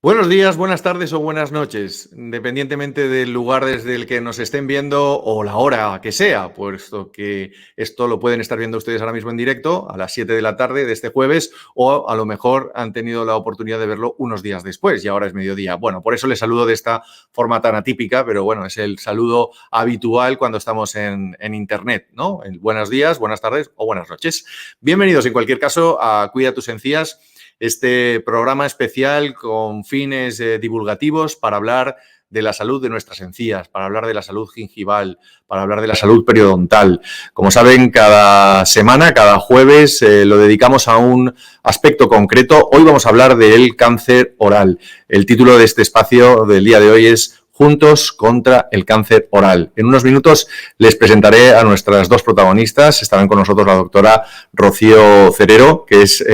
Buenos días, buenas tardes o buenas noches, independientemente del lugar desde el que nos estén viendo o la hora que sea, puesto que esto lo pueden estar viendo ustedes ahora mismo en directo a las 7 de la tarde de este jueves, o a lo mejor han tenido la oportunidad de verlo unos días después y ahora es mediodía. Bueno, por eso les saludo de esta forma tan atípica, pero bueno, es el saludo habitual cuando estamos en Internet, ¿no? El buenos días, buenas tardes o buenas noches. Bienvenidos en cualquier caso a Cuida tus encías, este programa especial con fines divulgativos para hablar de la salud de nuestras encías, para hablar de la salud gingival, para hablar de la salud periodontal. Como saben, cada semana, cada jueves, lo dedicamos a un aspecto concreto. Hoy vamos a hablar del cáncer oral. El título de este espacio del día de hoy es Juntos contra el cáncer oral. En unos minutos les presentaré a nuestras dos protagonistas. Estarán con nosotros la doctora Rocío Cerero, que es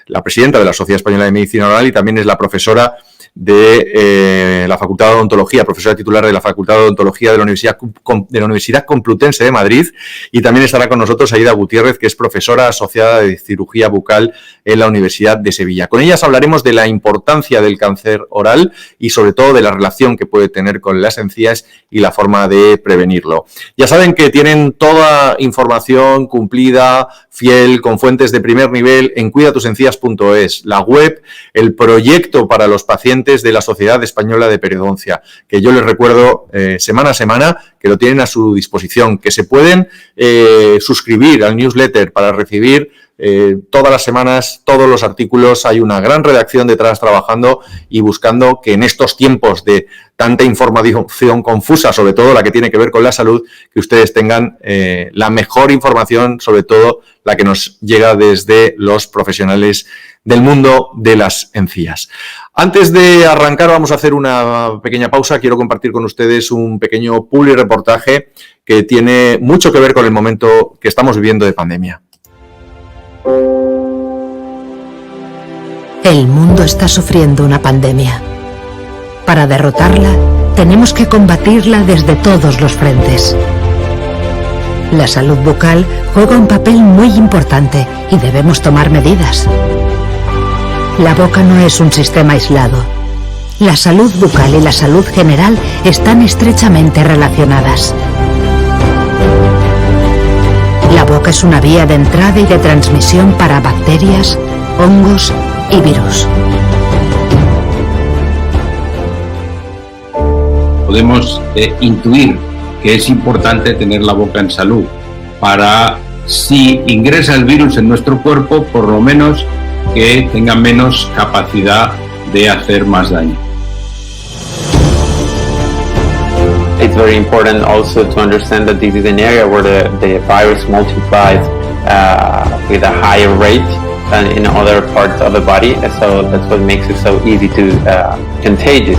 la presidenta de la Sociedad Española de Medicina Oral y también es la profesora de la Facultad de Odontología, profesora titular de la Facultad de Odontología de la Universidad Complutense de Madrid, y también estará con nosotros Aida Gutiérrez, que es profesora asociada de cirugía bucal en la Universidad de Sevilla. Con ellas hablaremos de la importancia del cáncer oral y sobre todo de la relación que puede tener con las encías y la forma de prevenirlo. Ya saben que tienen toda información cumplida, fiel, con fuentes de primer nivel en cuidatusencías.es, la web, el proyecto para los pacientes de la Sociedad Española de Periodoncia, que yo les recuerdo semana a semana que lo tienen a su disposición, que se pueden suscribir al newsletter para recibir todas las semanas, todos los artículos. Hay una gran redacción detrás trabajando y buscando que en estos tiempos de tanta información confusa, sobre todo la que tiene que ver con la salud, que ustedes tengan la mejor información, sobre todo la que nos llega desde los profesionales del mundo de las encías. Antes de arrancar vamos a hacer una pequeña pausa. Quiero compartir con ustedes un pequeño publireportaje que tiene mucho que ver con el momento que estamos viviendo de pandemia. El mundo está sufriendo una pandemia. Para derrotarla, tenemos que combatirla desde todos los frentes. La salud bucal juega un papel muy importante y debemos tomar medidas. La boca no es un sistema aislado. La salud bucal y la salud general están estrechamente relacionadas. La boca es una vía de entrada y de transmisión para bacterias, hongos y virus. Podemos intuir que es importante tener la boca en salud para, si ingresa el virus en nuestro cuerpo, por lo menos que tenga menos capacidad de hacer más daño. It's very important also to understand that this is an area where the virus multiplies with a higher rate than in other parts of the body, so that's what makes it so easy to contagious.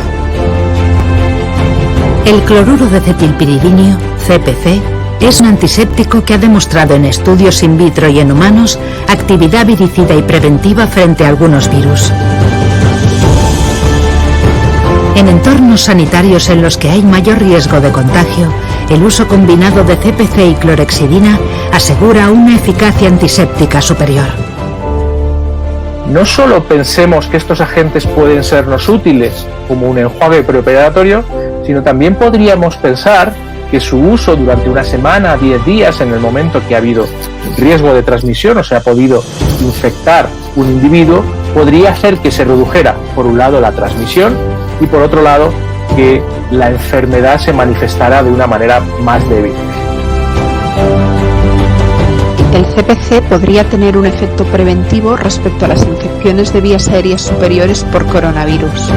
El cloruro de cetilpiridinio, CPC, es un antiséptico que ha demostrado en estudios in vitro y en humanos actividad viricida y preventiva frente a algunos virus. En entornos sanitarios en los que hay mayor riesgo de contagio, el uso combinado de CPC y clorhexidina asegura una eficacia antiséptica superior. No solo pensemos que estos agentes pueden sernos útiles como un enjuague preoperatorio, sino también podríamos pensar que su uso durante una semana, 10 días, en el momento que ha habido riesgo de transmisión o se ha podido infectar un individuo, podría hacer que se redujera, por un lado, la transmisión y, por otro lado, que la enfermedad se manifestara de una manera más débil. El CPC podría tener un efecto preventivo respecto a las infecciones de vías aéreas superiores por coronavirus.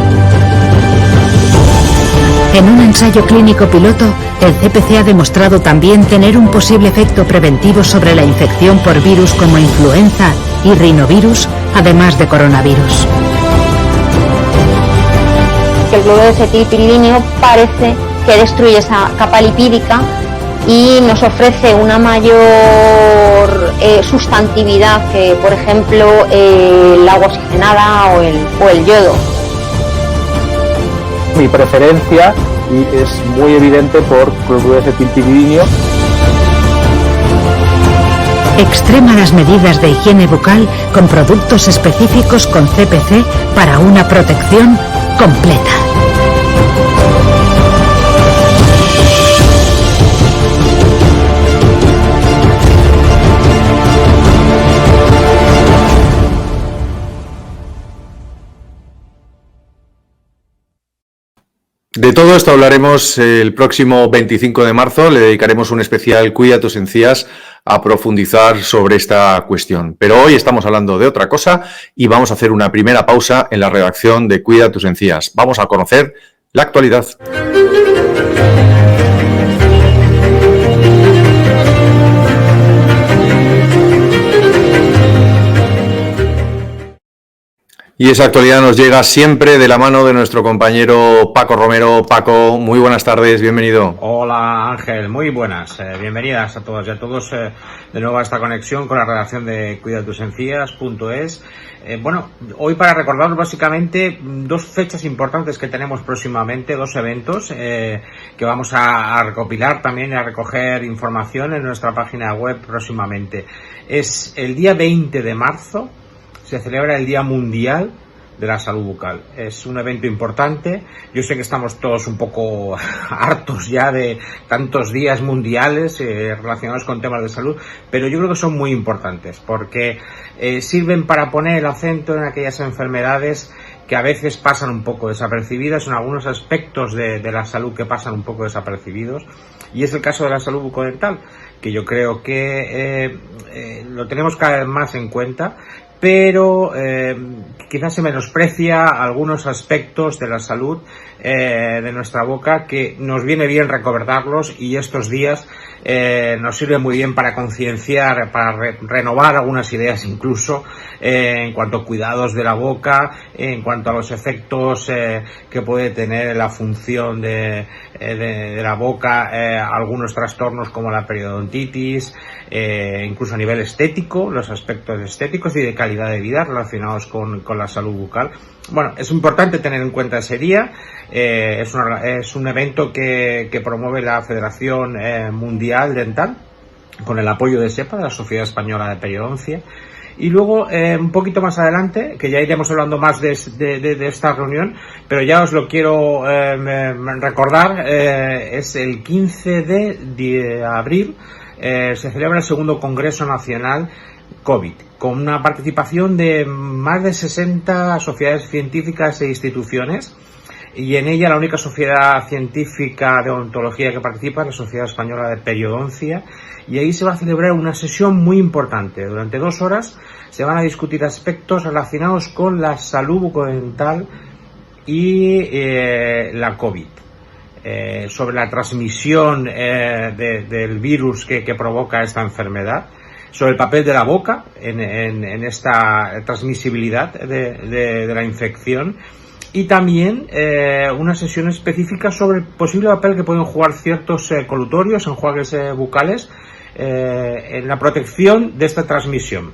En un ensayo clínico piloto, el CPC ha demostrado también tener un posible efecto preventivo sobre la infección por virus como influenza y rinovirus, además de coronavirus. El cloruro de cetilpiridinio parece que destruye esa capa lipídica y nos ofrece una mayor sustantividad que, por ejemplo, el agua oxigenada o el yodo. Mi preferencia es muy evidente por cloruro de cetilpiridinio. Extrema las medidas de higiene bucal con productos específicos con CPC para una protección completa. De todo esto hablaremos el próximo 25 de marzo. Le dedicaremos un especial Cuida tus encías a profundizar sobre esta cuestión. Pero hoy estamos hablando de otra cosa y vamos a hacer una primera pausa en la redacción de Cuida tus encías. Vamos a conocer la actualidad. Y esa actualidad nos llega siempre de la mano de nuestro compañero Paco Romero. Paco, muy buenas tardes, bienvenido. Hola Ángel, muy buenas, bienvenidas a todas y a todos de nuevo a esta conexión con la redacción de cuidatusencías.es. Bueno, hoy para recordaros básicamente dos fechas importantes que tenemos próximamente, dos eventos que vamos a recopilar también y a recoger información en nuestra página web próximamente. Es el día 20 de marzo. Se celebra el Día Mundial de la Salud Bucal. Es un evento importante. Yo sé que estamos todos un poco hartos ya de tantos días mundiales relacionados con temas de salud, pero yo creo que son muy importantes porque sirven para poner el acento en aquellas enfermedades que a veces pasan un poco desapercibidas, en algunos aspectos de la salud que pasan un poco desapercibidos, y es el caso de la salud bucodental, que yo creo que lo tenemos cada vez más en cuenta, pero quizás se menosprecia algunos aspectos de la salud de nuestra boca que nos viene bien recordarlos, y estos días nos sirve muy bien para concienciar, para renovar algunas ideas incluso en cuanto a cuidados de la boca, en cuanto a los efectos que puede tener la función de la boca, algunos trastornos como la periodontitis, incluso a nivel estético, los aspectos estéticos y de calidad de vida relacionados con la salud bucal. Bueno, es importante tener en cuenta ese día. Es un evento que promueve la Federación Mundial Dental con el apoyo de SEPA, de la Sociedad Española de Periodoncia. Y luego, un poquito más adelante, que ya iremos hablando más de esta reunión, pero ya os lo quiero recordar, es el 15 de abril, se celebra el segundo Congreso Nacional COVID, con una participación de más de 60 sociedades científicas e instituciones, y en ella la única sociedad científica de odontología que participa es la Sociedad Española de Periodoncia, y ahí se va a celebrar una sesión muy importante. Durante 2 horas se van a discutir aspectos relacionados con la salud bucodental y la COVID. Sobre la transmisión del virus que provoca esta enfermedad, sobre el papel de la boca en esta transmisibilidad de la infección, y también una sesión específica sobre el posible papel que pueden jugar ciertos colutorios, enjuagues bucales, en la protección de esta transmisión.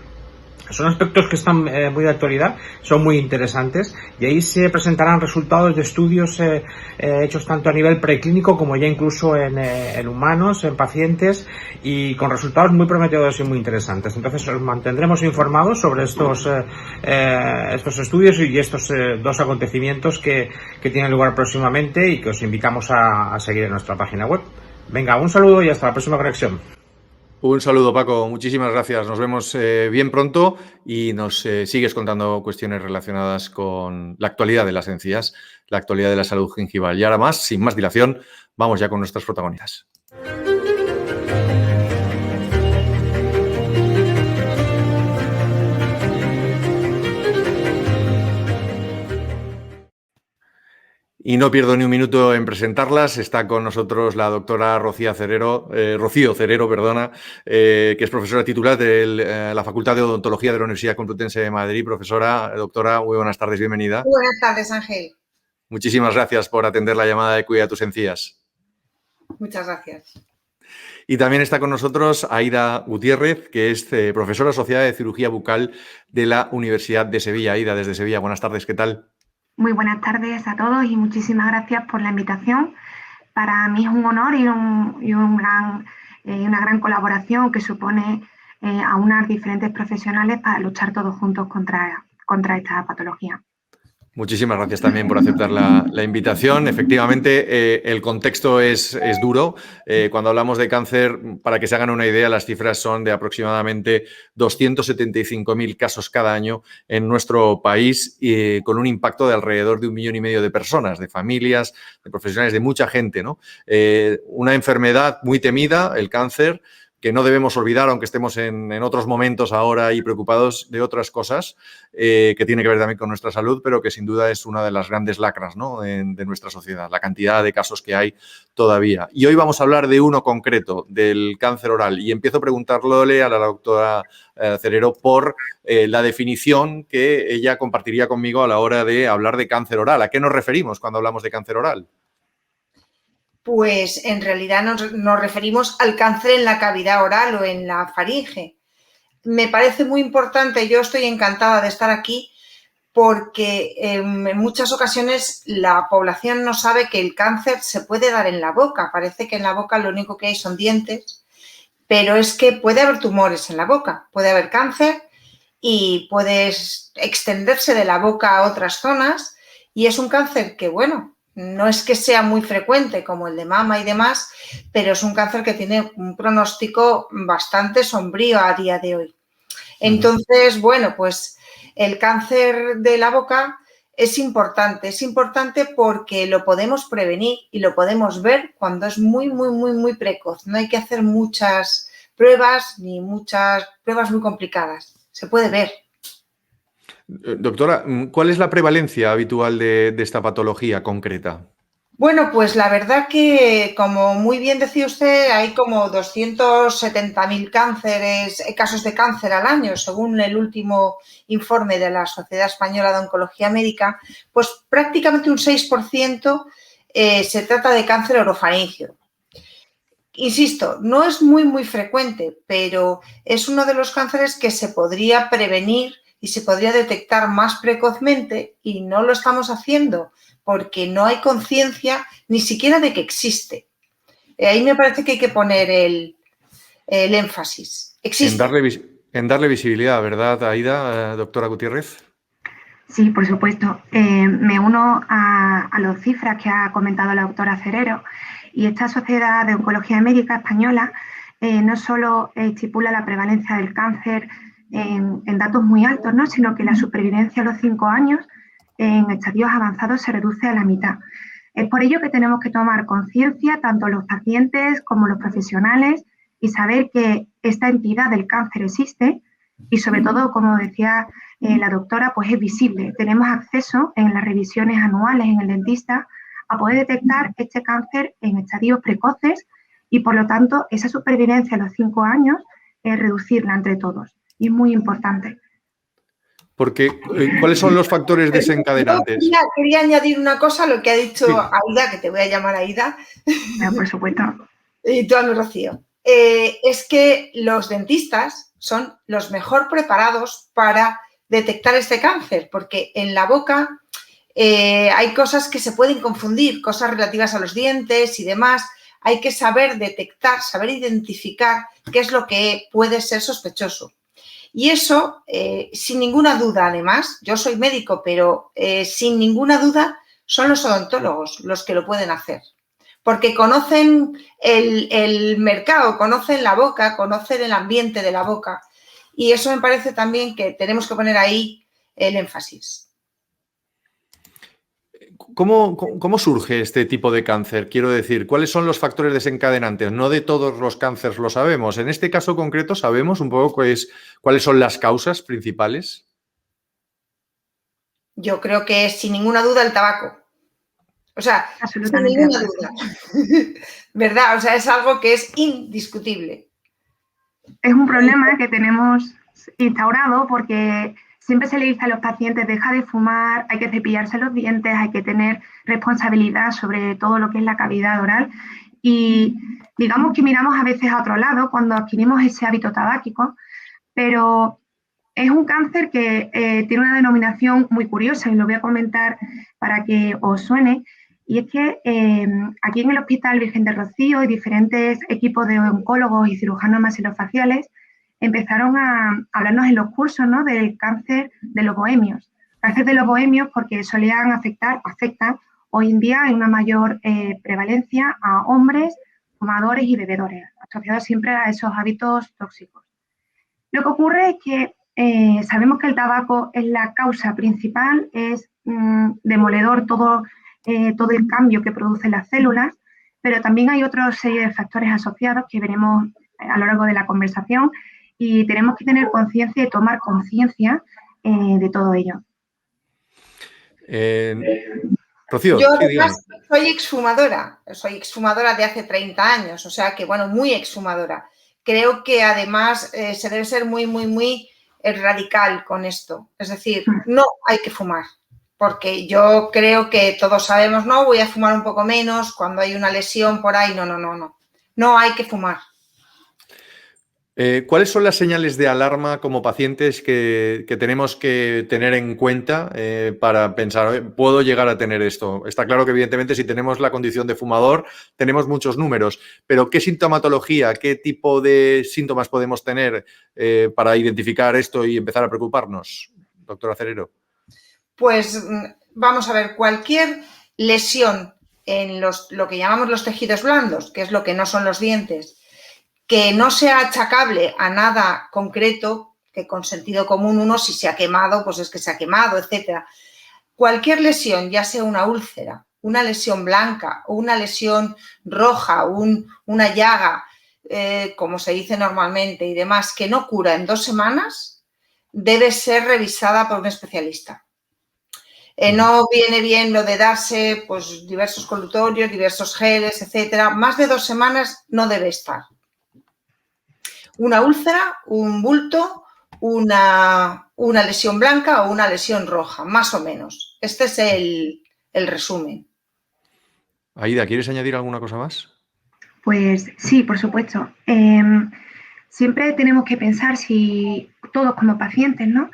Son aspectos que están muy de actualidad, son muy interesantes, y ahí se presentarán resultados de estudios hechos tanto a nivel preclínico como ya incluso en humanos, en pacientes, y con resultados muy prometedores y muy interesantes. Entonces os mantendremos informados sobre estos estudios y estos dos acontecimientos que tienen lugar próximamente y que os invitamos a seguir en nuestra página web. Venga, un saludo y hasta la próxima conexión. Un saludo, Paco. Muchísimas gracias. Nos vemos bien pronto y nos sigues contando cuestiones relacionadas con la actualidad de las encías, la actualidad de la salud gingival. Y ahora más, sin más dilación, vamos ya con nuestras protagonistas. Y no pierdo ni un minuto en presentarlas. Está con nosotros la doctora Rocío Cerero, que es profesora titular de la Facultad de Odontología de la Universidad Complutense de Madrid. Profesora, doctora, muy buenas tardes, bienvenida. Buenas tardes, Ángel. Muchísimas gracias por atender la llamada de Cuida tus encías. Muchas gracias. Y también está con nosotros Aida Gutiérrez, que es profesora asociada de Cirugía Bucal de la Universidad de Sevilla. Aida, desde Sevilla, buenas tardes, ¿qué tal? Muy buenas tardes a todos y muchísimas gracias por la invitación. Para mí es un honor y una gran colaboración que supone aunar diferentes profesionales para luchar todos juntos contra esta patología. Muchísimas gracias también por aceptar la invitación. Efectivamente, el contexto es duro. Cuando hablamos de cáncer, para que se hagan una idea, las cifras son de aproximadamente 275.000 casos cada año en nuestro país, con un impacto de alrededor de 1,5 millones de personas, de familias, de profesionales, de mucha gente, ¿no? Una enfermedad muy temida, el cáncer, que no debemos olvidar, aunque estemos en otros momentos ahora y preocupados de otras cosas, que tiene que ver también con nuestra salud, pero que sin duda es una de las grandes lacras, ¿no?, de nuestra sociedad, la cantidad de casos que hay todavía. Y hoy vamos a hablar de uno concreto, del cáncer oral. Y empiezo preguntándole a la doctora Cerero por la definición que ella compartiría conmigo a la hora de hablar de cáncer oral. ¿A qué nos referimos cuando hablamos de cáncer oral? Pues en realidad nos referimos al cáncer en la cavidad oral o en la faringe. Me parece muy importante, yo estoy encantada de estar aquí porque en muchas ocasiones la población no sabe que el cáncer se puede dar en la boca. Parece que en la boca lo único que hay son dientes, pero es que puede haber tumores en la boca, puede haber cáncer y puede extenderse de la boca a otras zonas y es un cáncer que, bueno, no es que sea muy frecuente como el de mama y demás, pero es un cáncer que tiene un pronóstico bastante sombrío a día de hoy. Entonces, bueno, pues el cáncer de la boca es importante porque lo podemos prevenir y lo podemos ver cuando es muy precoz. No hay que hacer muchas pruebas ni muchas pruebas muy complicadas. Se puede ver. Doctora, ¿cuál es la prevalencia habitual de esta patología concreta? Bueno, pues la verdad que, como muy bien decía usted, hay como 270.000 casos de cáncer al año, según el último informe de la Sociedad Española de Oncología Médica, pues prácticamente un 6% se trata de cáncer orofaríngeo. Insisto, no es muy frecuente, pero es uno de los cánceres que se podría prevenir y se podría detectar más precozmente y no lo estamos haciendo porque no hay conciencia ni siquiera de que existe. Ahí me parece que hay que poner el énfasis. Existe. En darle visibilidad, ¿verdad, Aida, doctora Gutiérrez? Sí, por supuesto. Me uno a las cifras que ha comentado la doctora Cerero, y esta Sociedad de Oncología Médica Española no solo estipula la prevalencia del cáncer en datos muy altos, ¿no?, sino que la supervivencia a los 5 años en estadios avanzados se reduce a la mitad. Es por ello que tenemos que tomar conciencia, tanto los pacientes como los profesionales, y saber que esta entidad del cáncer existe y, sobre todo, como decía la doctora, pues es visible. Tenemos acceso en las revisiones anuales en el dentista a poder detectar este cáncer en estadios precoces y, por lo tanto, esa supervivencia a los 5 años, reducirla entre todos. Y es muy importante. Porque, ¿cuáles son los factores desencadenantes? Yo quería añadir una cosa a lo que ha dicho Aida, que te voy a llamar Aida. Por supuesto. Y tú a mí, Rocío. Es que los dentistas son los mejor preparados para detectar este cáncer, porque en la boca hay cosas que se pueden confundir, cosas relativas a los dientes y demás. Hay que saber detectar, saber identificar qué es lo que puede ser sospechoso. Y eso, sin ninguna duda, además, yo soy médico, pero sin ninguna duda son los odontólogos los que lo pueden hacer. Porque conocen el mercado, conocen la boca, conocen el ambiente de la boca. Y eso me parece también que tenemos que poner ahí el énfasis. ¿Cómo surge este tipo de cáncer? Quiero decir, ¿cuáles son los factores desencadenantes? No de todos los cánceres lo sabemos. En este caso concreto, ¿sabemos un poco cuáles son las causas principales? Yo creo que es, sin ninguna duda, el tabaco. O sea, sin ninguna duda. ¿Verdad? O sea, es algo que es indiscutible. Es un problema que tenemos instaurado porque siempre se le dice a los pacientes: deja de fumar, hay que cepillarse los dientes, hay que tener responsabilidad sobre todo lo que es la cavidad oral. Y digamos que miramos a veces a otro lado cuando adquirimos ese hábito tabáquico, pero es un cáncer que tiene una denominación muy curiosa y lo voy a comentar para que os suene. Y es que aquí en el Hospital Virgen del Rocío y diferentes equipos de oncólogos y cirujanos maxilofaciales empezaron a hablarnos en los cursos, ¿no?, del cáncer de los bohemios, Cáncer de los bohemios porque solían afectan hoy en día en una mayor prevalencia a hombres, fumadores y bebedores, asociados siempre a esos hábitos tóxicos. Lo que ocurre es que sabemos que el tabaco es la causa principal, es demoledor todo el cambio que producen las células, pero también hay otra serie de factores asociados que veremos a lo largo de la conversación y tenemos que tener conciencia y tomar conciencia de todo ello. Rocío, yo sí, además soy exfumadora de hace 30 años, o sea que, bueno, muy exfumadora. Creo que además se debe ser muy, muy, muy radical con esto. Es decir, no hay que fumar, porque yo creo que todos sabemos, no, voy a fumar un poco menos cuando hay una lesión por ahí. No hay que fumar. ¿Cuáles son las señales de alarma como pacientes que tenemos que tener en cuenta para pensar, puedo llegar a tener esto? Está claro que evidentemente si tenemos la condición de fumador tenemos muchos números, pero ¿qué sintomatología, qué tipo de síntomas podemos tener para identificar esto y empezar a preocuparnos? Doctora Cerero. Pues vamos a ver, cualquier lesión en lo que llamamos los tejidos blandos, que es lo que no son los dientes, que no sea achacable a nada concreto, que con sentido común uno si se ha quemado, pues es que se ha quemado, etc. Cualquier lesión, ya sea una úlcera, una lesión blanca o una lesión roja, una llaga, como se dice normalmente y demás, que no cura en 2 semanas, debe ser revisada por un especialista. No viene bien lo de darse pues, diversos colutorios, diversos geles, etc. Más de 2 semanas no debe estar. Una úlcera, un bulto, una lesión blanca o una lesión roja, más o menos. Este es el resumen. Aida, ¿quieres añadir alguna cosa más? Pues sí, por supuesto. Siempre tenemos que pensar, si todos como pacientes, ¿no?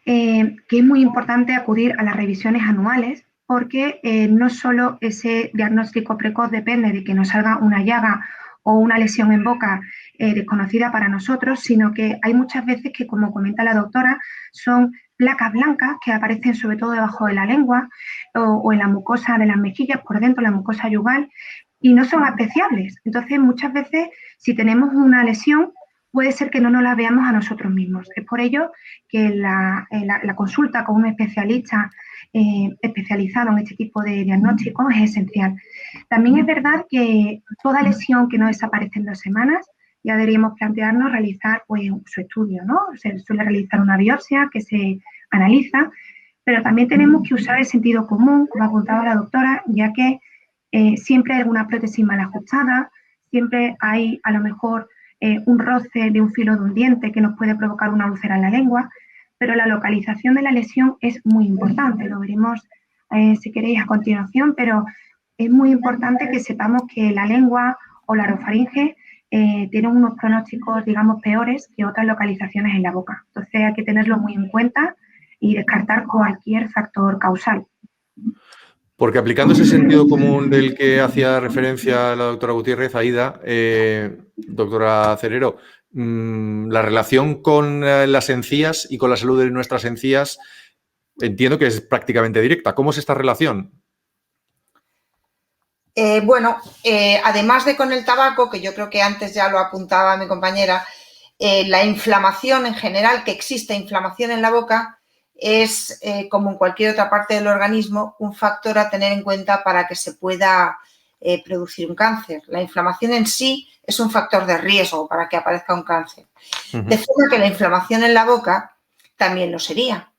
Que es muy importante acudir a las revisiones anuales porque no solo ese diagnóstico precoz depende de que nos salga una llaga o una lesión en boca desconocida para nosotros, sino que hay muchas veces que, como comenta la doctora, son placas blancas que aparecen sobre todo debajo de la lengua o en la mucosa de las mejillas, por dentro, la mucosa yugal, y no son apreciables. Entonces, muchas veces, si tenemos una lesión, puede ser que no nos la veamos a nosotros mismos. Es por ello que la consulta con un especialista especializado en este tipo de diagnósticos es esencial. También es verdad que toda lesión que no desaparece en 2 semanas, ya deberíamos plantearnos realizar pues, su estudio, ¿no? Se suele realizar una biopsia que se analiza, pero también tenemos que usar el sentido común, como apuntaba la doctora, ya que siempre hay alguna prótesis mal ajustada, siempre hay a lo mejor un roce de un filo de un diente que nos puede provocar una úlcera en la lengua, pero la localización de la lesión es muy importante, lo veremos si queréis a continuación, pero es muy importante que sepamos que la lengua o la orofaringe tienen unos pronósticos, digamos, peores que otras localizaciones en la boca. Entonces hay que tenerlo muy en cuenta y descartar cualquier factor causal. Porque aplicando ese sentido común del que hacía referencia la doctora Gutiérrez, Aida, doctora Cerero, la relación con las encías y con la salud de nuestras encías entiendo que es prácticamente directa. ¿Cómo es esta relación? Además de con el tabaco, que yo creo que antes ya lo apuntaba mi compañera, la inflamación en general, que existe inflamación en la boca, es, como en cualquier otra parte del organismo, un factor a tener en cuenta para que se pueda producir un cáncer. La inflamación en sí es un factor de riesgo para que aparezca un cáncer. De forma que la inflamación en la boca también lo sería.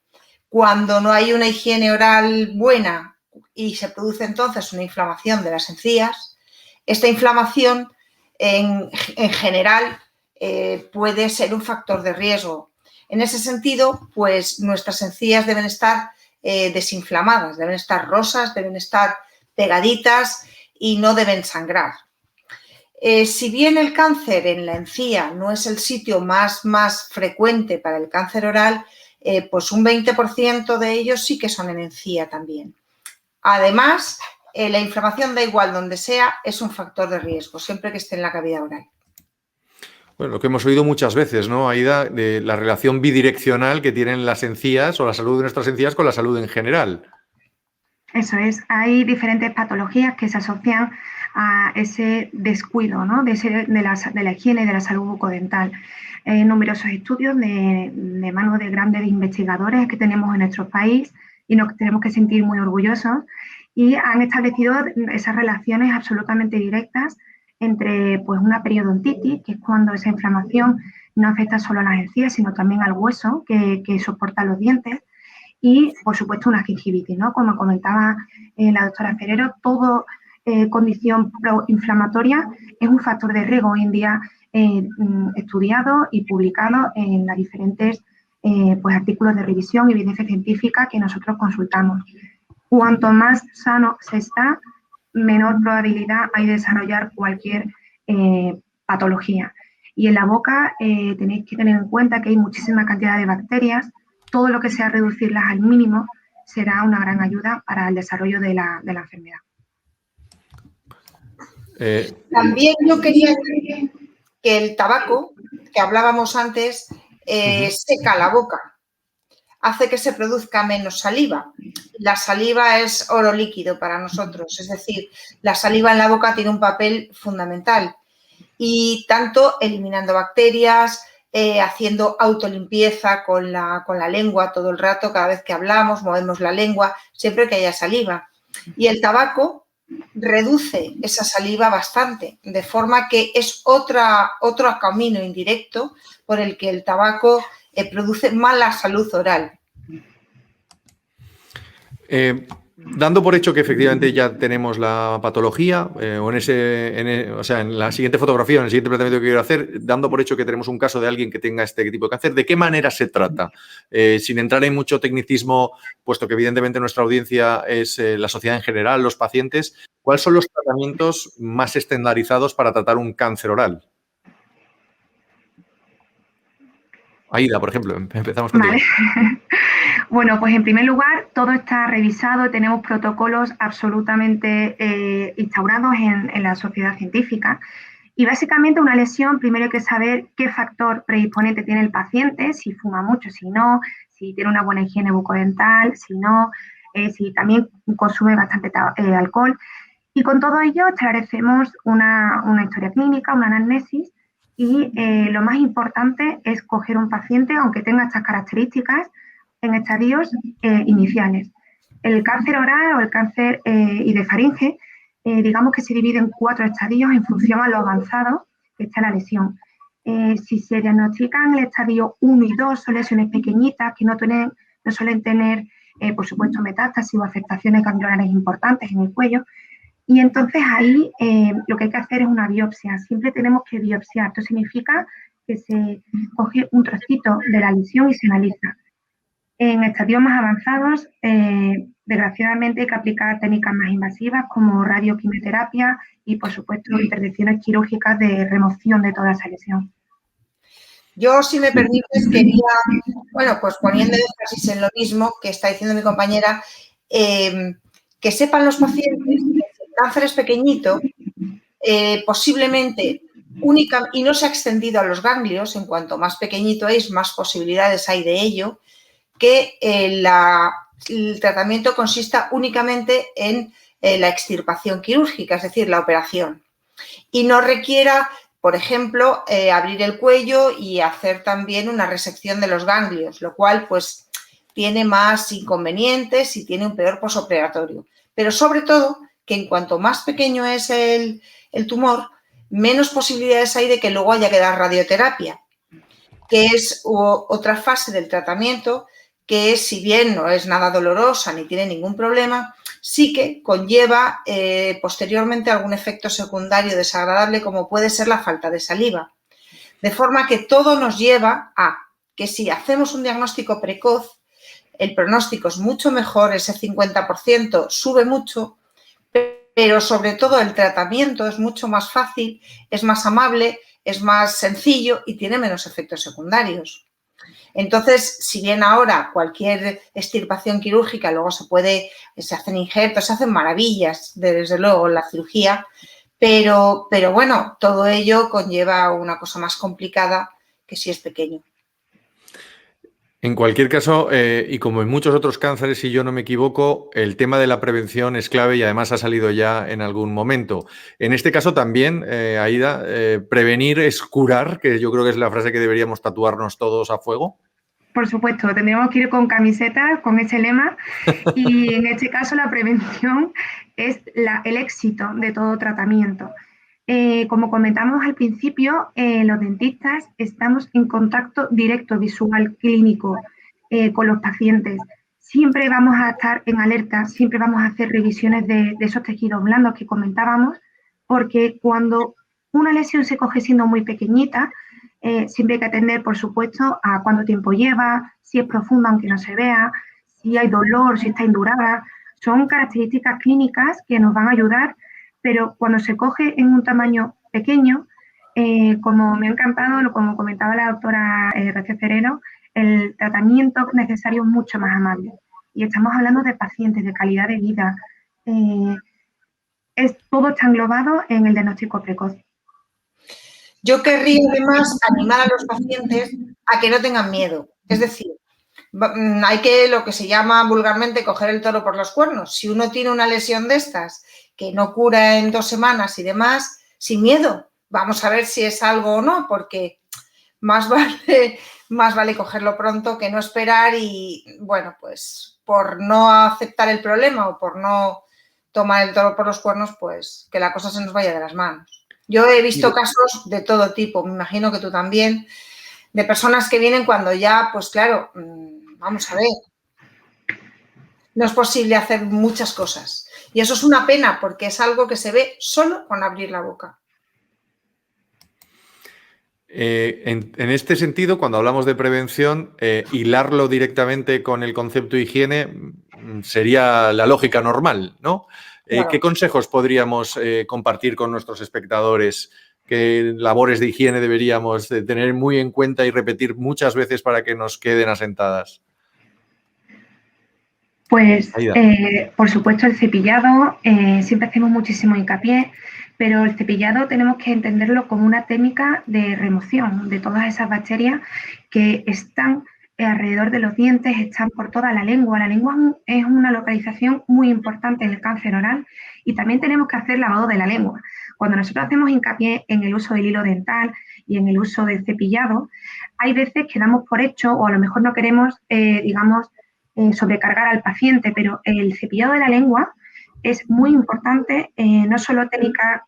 Cuando no hay una higiene oral buena y se produce entonces una inflamación de las encías, esta inflamación en general puede ser un factor de riesgo. En ese sentido, pues nuestras encías deben estar desinflamadas, deben estar rosas, deben estar pegaditas y no deben sangrar. Si bien el cáncer en la encía no es el sitio más frecuente para el cáncer oral, pues un 20% de ellos sí que son en encía también. Además, la inflamación, da igual donde sea, es un factor de riesgo, siempre que esté en la cavidad oral. Bueno, lo que hemos oído muchas veces, ¿no, Aida? De la relación bidireccional que tienen las encías o la salud de nuestras encías con la salud en general. Eso es, hay diferentes patologías que se asocian a ese descuido, ¿no? de la higiene y de la salud bucodental. Numerosos estudios de mano de grandes investigadores que tenemos en nuestro país y nos tenemos que sentir muy orgullosos, y han establecido esas relaciones absolutamente directas entre pues, una periodontitis, que es cuando esa inflamación no afecta solo a las encías, sino también al hueso que soporta los dientes, y, por supuesto, una gingivitis, ¿no? Como comentaba la doctora Ferrero, toda condición proinflamatoria es un factor de riesgo hoy en día estudiado y publicado en los diferentes pues, artículos de revisión y evidencia científica que nosotros consultamos. Cuanto más sano se está, menor probabilidad hay de desarrollar cualquier patología. Y en la boca tenéis que tener en cuenta que hay muchísima cantidad de bacterias. Todo lo que sea reducirlas al mínimo será una gran ayuda para el desarrollo de la enfermedad. También yo quería decir que el tabaco, que hablábamos antes, seca la boca, hace que se produzca menos saliva. La saliva es oro líquido para nosotros, es decir, la saliva en la boca tiene un papel fundamental, y tanto eliminando bacterias, haciendo autolimpieza con la lengua todo el rato, cada vez que hablamos, movemos la lengua, siempre que haya saliva. Y el tabaco reduce esa saliva bastante, de forma que es otro camino indirecto por el que el tabaco produce mala salud oral. Dando por hecho que efectivamente ya tenemos la patología, o en la siguiente fotografía, en el siguiente planteamiento que quiero hacer, dando por hecho que tenemos un caso de alguien que tenga este tipo de cáncer, ¿de qué manera se trata? Sin entrar en mucho tecnicismo, puesto que evidentemente nuestra audiencia es la sociedad en general, los pacientes, ¿cuáles son los tratamientos más estandarizados para tratar un cáncer oral? Aida, por ejemplo, empezamos contigo. Vale. Bueno, pues en primer lugar, todo está revisado, tenemos protocolos absolutamente instaurados en la sociedad científica, y básicamente una lesión, primero hay que saber qué factor predisponente tiene el paciente, si fuma mucho, si no, si tiene una buena higiene bucodental, si no, si también consume bastante alcohol, y con todo ello establecemos una historia clínica, una anamnesis, y lo más importante es coger un paciente, aunque tenga estas características, en estadios iniciales. El cáncer oral o el cáncer y de faringe, digamos que se divide en 4 estadios en función a lo avanzado que está la lesión. Si se diagnostican el estadio 1 y 2, son lesiones pequeñitas que no suelen tener, por supuesto, metástasis o afectaciones ganglionares importantes en el cuello. Y entonces ahí lo que hay que hacer es una biopsia. Siempre tenemos que biopsiar. Esto significa que se coge un trocito de la lesión y se analiza. En estadios más avanzados, desgraciadamente hay que aplicar técnicas más invasivas como radioquimioterapia y, por supuesto, intervenciones quirúrgicas de remoción de toda esa lesión. Yo, si me permites, quería, bueno, pues poniendo énfasis en lo mismo que está diciendo mi compañera, que sepan los pacientes que si el cáncer es pequeñito, posiblemente única y no se ha extendido a los ganglios, en cuanto más pequeñito es, más posibilidades hay de ello, que el tratamiento consista únicamente en la extirpación quirúrgica, es decir, la operación, y no requiera, por ejemplo, abrir el cuello y hacer también una resección de los ganglios, lo cual pues tiene más inconvenientes y tiene un peor posoperatorio. Pero sobre todo que en cuanto más pequeño es el tumor, menos posibilidades hay de que luego haya que dar radioterapia, que es otra fase del tratamiento que, si bien no es nada dolorosa ni tiene ningún problema, sí que conlleva posteriormente algún efecto secundario desagradable, como puede ser la falta de saliva. De forma que todo nos lleva a que si hacemos un diagnóstico precoz, el pronóstico es mucho mejor, ese 50% sube mucho, pero sobre todo el tratamiento es mucho más fácil, es más amable, es más sencillo y tiene menos efectos secundarios. Entonces, si bien ahora cualquier extirpación quirúrgica luego se hacen injertos, se hacen maravillas, desde luego, en la cirugía, Pero bueno, todo ello conlleva una cosa más complicada que si es pequeño. En cualquier caso, y como en muchos otros cánceres, si yo no me equivoco, el tema de la prevención es clave y además ha salido ya en algún momento. En este caso también, Aida, prevenir es curar, que yo creo que es la frase que deberíamos tatuarnos todos a fuego. Por supuesto, tendríamos que ir con camisetas con ese lema y en este caso la prevención es el éxito de todo tratamiento. Como comentamos al principio, los dentistas estamos en contacto directo, visual, clínico con los pacientes. Siempre vamos a estar en alerta, siempre vamos a hacer revisiones de esos tejidos blandos que comentábamos, porque cuando una lesión se coge siendo muy pequeñita, siempre hay que atender, por supuesto, a cuánto tiempo lleva, si es profunda aunque no se vea, si hay dolor, si está indurada. Son características clínicas que nos van a ayudar, pero cuando se coge en un tamaño pequeño, como me ha encantado, como comentaba la doctora Rocío Cerero, el tratamiento necesario es mucho más amable. Y estamos hablando de pacientes, de calidad de vida. Todo está englobado en el diagnóstico precoz. Yo querría además animar a los pacientes a que no tengan miedo. Es decir, hay que, lo que se llama vulgarmente, coger el toro por los cuernos. Si uno tiene una lesión de estas que no cura en 2 semanas y demás, sin miedo, vamos a ver si es algo o no, porque más vale cogerlo pronto que no esperar y, bueno, pues por no aceptar el problema o por no tomar el toro por los cuernos, pues que la cosa se nos vaya de las manos. Yo he visto casos de todo tipo, me imagino que tú también, de personas que vienen cuando ya, pues claro, vamos a ver, no es posible hacer muchas cosas. Y eso es una pena porque es algo que se ve solo con abrir la boca. En este sentido, cuando hablamos de prevención, hilarlo directamente con el concepto de higiene sería la lógica normal, ¿no? Claro. ¿Qué consejos podríamos compartir con nuestros espectadores? ¿Qué labores de higiene deberíamos tener muy en cuenta y repetir muchas veces para que nos queden asentadas? Pues, por supuesto, el cepillado, siempre hacemos muchísimo hincapié, pero el cepillado tenemos que entenderlo como una técnica de remoción de todas esas bacterias que están alrededor de los dientes, están por toda la lengua. La lengua es una localización muy importante en el cáncer oral y también tenemos que hacer lavado de la lengua. Cuando nosotros hacemos hincapié en el uso del hilo dental y en el uso del cepillado, hay veces que damos por hecho o a lo mejor no queremos, sobrecargar al paciente, pero el cepillado de la lengua es muy importante, no solo técnica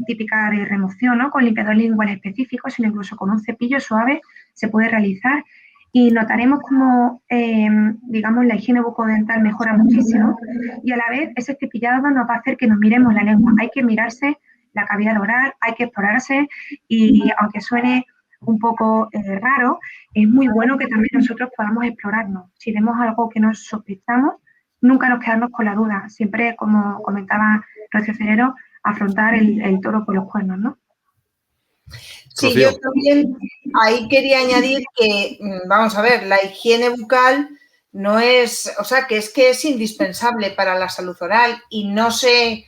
típica de remoción, ¿no?, con limpiador lingual específico, sino incluso con un cepillo suave se puede realizar y notaremos como, la higiene bucodental mejora muchísimo y a la vez ese cepillado nos va a hacer que nos miremos la lengua. Hay que mirarse la cavidad oral, hay que explorarse y aunque suene un poco raro, es muy bueno que también nosotros podamos explorarnos. Si vemos algo que nos sospechamos, nunca nos quedamos con la duda. Siempre, como comentaba Rocío Cerero, afrontar el toro por los cuernos, ¿no? Sí, yo también ahí quería añadir que, vamos a ver, la higiene bucal no es, o sea, que es indispensable para la salud oral y no se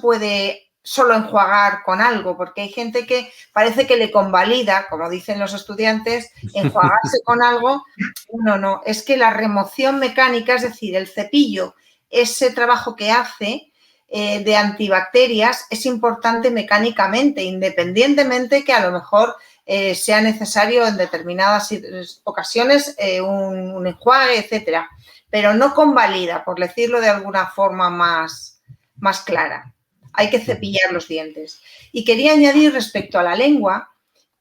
puede solo enjuagar con algo, porque hay gente que parece que le convalida, como dicen los estudiantes, enjuagarse con algo. No, es que la remoción mecánica, es decir, el cepillo, ese trabajo que hace de antibacterias es importante mecánicamente, independientemente que a lo mejor sea necesario en determinadas ocasiones un enjuague, etcétera, pero no convalida, por decirlo de alguna forma más clara. Hay que cepillar los dientes. Y quería añadir respecto a la lengua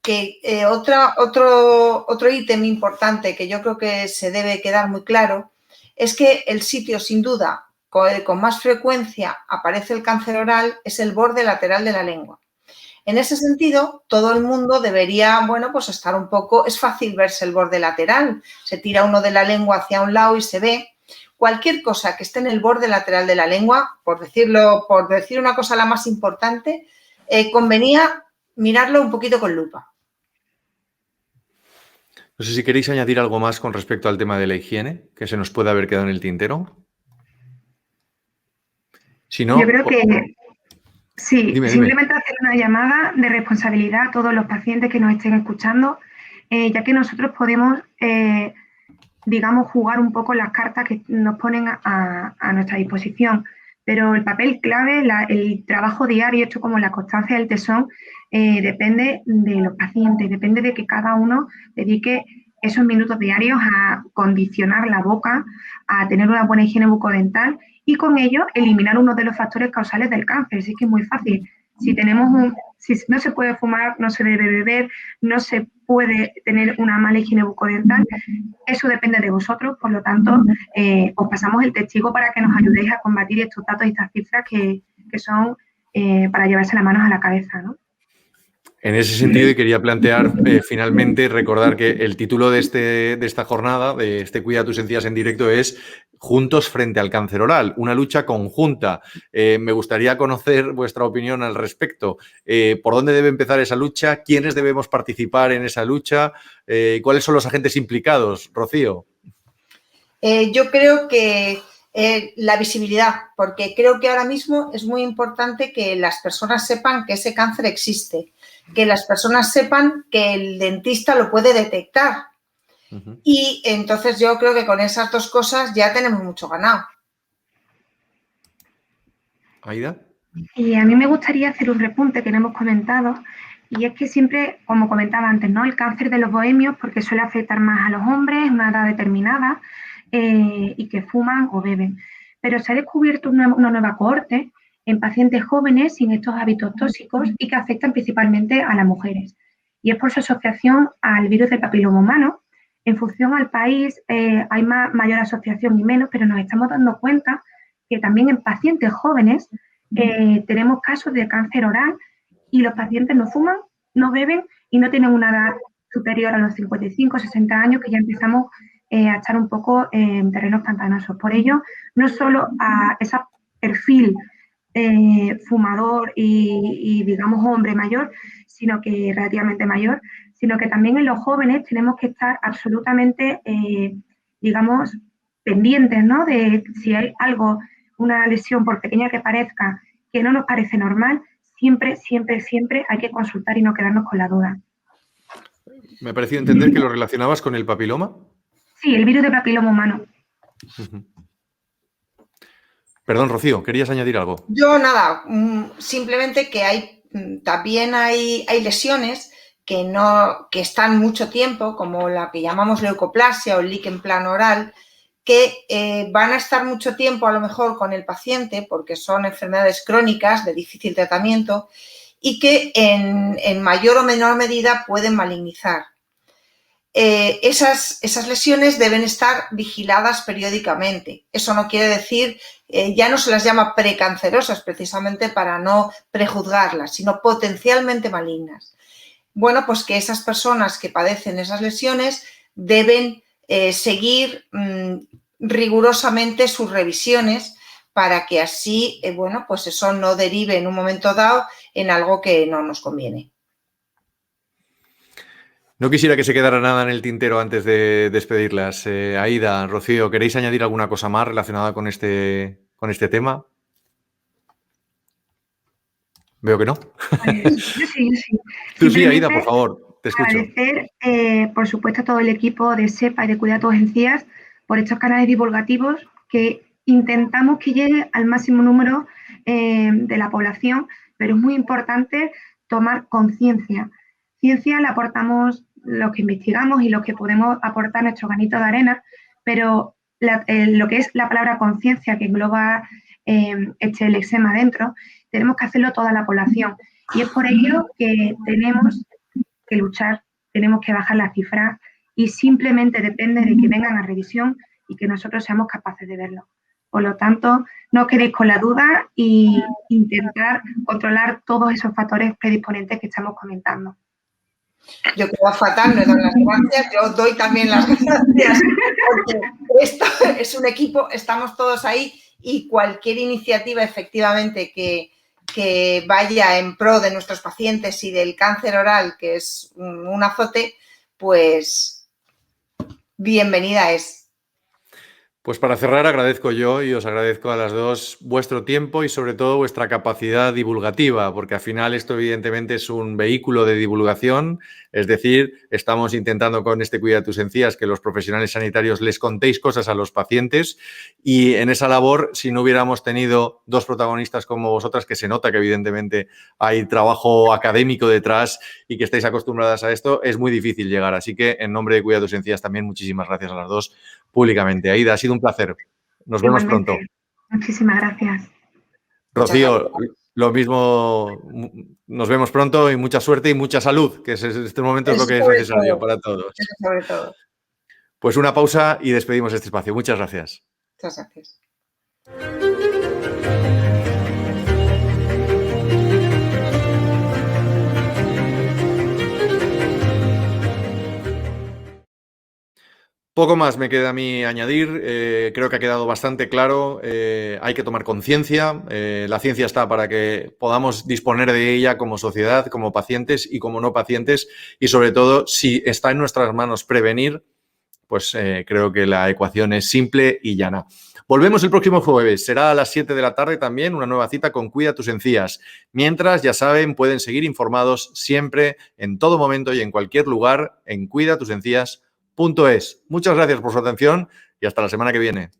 que otro ítem importante que yo creo que se debe quedar muy claro es que el sitio, sin duda, con más frecuencia aparece el cáncer oral es el borde lateral de la lengua. En ese sentido, todo el mundo debería, pues estar un poco, es fácil verse el borde lateral, se tira uno de la lengua hacia un lado y se ve. Cualquier cosa que esté en el borde lateral de la lengua, por decir una cosa la más importante, convenía mirarlo un poquito con lupa. No sé si queréis añadir algo más con respecto al tema de la higiene, que se nos puede haber quedado en el tintero. Si no, yo creo que Sí, Dime. simplemente hacer una llamada de responsabilidad a todos los pacientes que nos estén escuchando, ya que nosotros podemos, digamos, jugar un poco las cartas que nos ponen a nuestra disposición. Pero el papel clave, el trabajo diario, hecho como la constancia del tesón, depende de los pacientes, depende de que cada uno dedique esos minutos diarios a condicionar la boca, a tener una buena higiene bucodental y con ello eliminar uno de los factores causales del cáncer. Así que es muy fácil. Si no se puede fumar, no se debe beber, no se puede tener una mala higiene bucodental, eso depende de vosotros. Por lo tanto, os pasamos el testigo para que nos ayudéis a combatir estos datos y estas cifras que son para llevarse las manos a la cabeza, ¿no? En ese sentido, y quería plantear finalmente, recordar que el título de esta jornada, de este Cuida tus encías en directo, es Juntos frente al cáncer oral, una lucha conjunta. Me gustaría conocer vuestra opinión al respecto. ¿Por dónde debe empezar esa lucha? ¿Quiénes debemos participar en esa lucha? ¿Cuáles son los agentes implicados? Rocío. Yo creo que la visibilidad, porque creo que ahora mismo es muy importante que las personas sepan que ese cáncer existe, que las personas sepan que el dentista lo puede detectar. Y entonces yo creo que con esas dos cosas ya tenemos mucho ganado. ¿Aida? Y a mí me gustaría hacer un repunte que no hemos comentado, y es que siempre, como comentaba antes, ¿no? El cáncer de los bohemios, porque suele afectar más a los hombres, una edad determinada, y que fuman o beben. Pero se ha descubierto una nueva cohorte en pacientes jóvenes sin estos hábitos tóxicos y que afectan principalmente a las mujeres. Y es por su asociación al virus del papiloma humano. En función al país hay mayor asociación y menos, pero nos estamos dando cuenta que también en pacientes jóvenes tenemos casos de cáncer oral y los pacientes no fuman, no beben y no tienen una edad superior a los 55, 60 años, que ya empezamos a estar un poco en terrenos pantanosos. Por ello, no solo a ese perfil fumador y, digamos, hombre mayor, sino que relativamente mayor, sino que también en los jóvenes tenemos que estar absolutamente, digamos, pendientes, ¿no? De si hay algo, una lesión, por pequeña que parezca, que no nos parece normal, siempre, siempre, siempre hay que consultar y no quedarnos con la duda. Me ha parecido entender que lo relacionabas con el papiloma. Sí, el virus de papiloma humano. Perdón, Rocío, ¿querías añadir algo? Yo nada, simplemente que también hay lesiones que están mucho tiempo, como la que llamamos leucoplasia o el líquen plano oral, que van a estar mucho tiempo a lo mejor con el paciente porque son enfermedades crónicas de difícil tratamiento y que en mayor o menor medida pueden malignizar. Esas lesiones deben estar vigiladas periódicamente. Eso no quiere decir, ya no se las llama precancerosas precisamente para no prejuzgarlas, sino potencialmente malignas. Bueno, pues que esas personas que padecen esas lesiones deben seguir rigurosamente sus revisiones para que así, bueno, pues eso no derive en un momento dado en algo que no nos conviene. No quisiera que se quedara nada en el tintero antes de despedirlas. Aida, Rocío, ¿queréis añadir alguna cosa más relacionada con este tema? Veo que no. Yo sí. Tú sí, Aida, por favor, te escucho. Agradecer, por supuesto, a todo el equipo de SEPA y de Cuida tus encías por estos canales divulgativos que intentamos que llegue al máximo número de la población, pero es muy importante tomar conciencia. Ciencia la aportamos los que investigamos y los que podemos aportar nuestro granito de arena, pero lo que es la palabra conciencia, que engloba el eczema dentro, tenemos que hacerlo toda la población. Y es por ello que tenemos que luchar, tenemos que bajar las cifras y simplemente depende de que vengan a revisión y que nosotros seamos capaces de verlo. Por lo tanto, no os quedéis con la duda e intentar controlar todos esos factores predisponentes que estamos comentando. Yo quedo fatal, no doy las gracias, yo doy también las gracias, porque esto es un equipo, estamos todos ahí y cualquier iniciativa efectivamente que vaya en pro de nuestros pacientes y del cáncer oral, que es un azote, pues bienvenida es. Pues para cerrar agradezco yo y os agradezco a las dos vuestro tiempo y sobre todo vuestra capacidad divulgativa, porque al final esto evidentemente es un vehículo de divulgación, es decir, estamos intentando con este Cuida tus encías que los profesionales sanitarios les contéis cosas a los pacientes y en esa labor, si no hubiéramos tenido dos protagonistas como vosotras, que se nota que evidentemente hay trabajo académico detrás y que estáis acostumbradas a esto, es muy difícil llegar. Así que en nombre de Cuida tus encías también muchísimas gracias a las dos públicamente. Aida, ha sido un placer. Nos vemos pronto. Muchísimas gracias. Rocío, lo mismo, nos vemos pronto y mucha suerte y mucha salud, que este momento es lo que es necesario para todos. Sobre todo. Pues una pausa y despedimos este espacio. Muchas gracias. Muchas gracias. Poco más me queda a mí añadir. Creo que ha quedado bastante claro. Hay que tomar conciencia. La ciencia está para que podamos disponer de ella como sociedad, como pacientes y como no pacientes. Y sobre todo, si está en nuestras manos prevenir, pues creo que la ecuación es simple y llana. Volvemos el próximo jueves. Será a las 7 de la tarde también una nueva cita con Cuida tus encías. Mientras, ya saben, pueden seguir informados siempre, en todo momento y en cualquier lugar en cuidatusencías.es. Muchas gracias por su atención y hasta la semana que viene.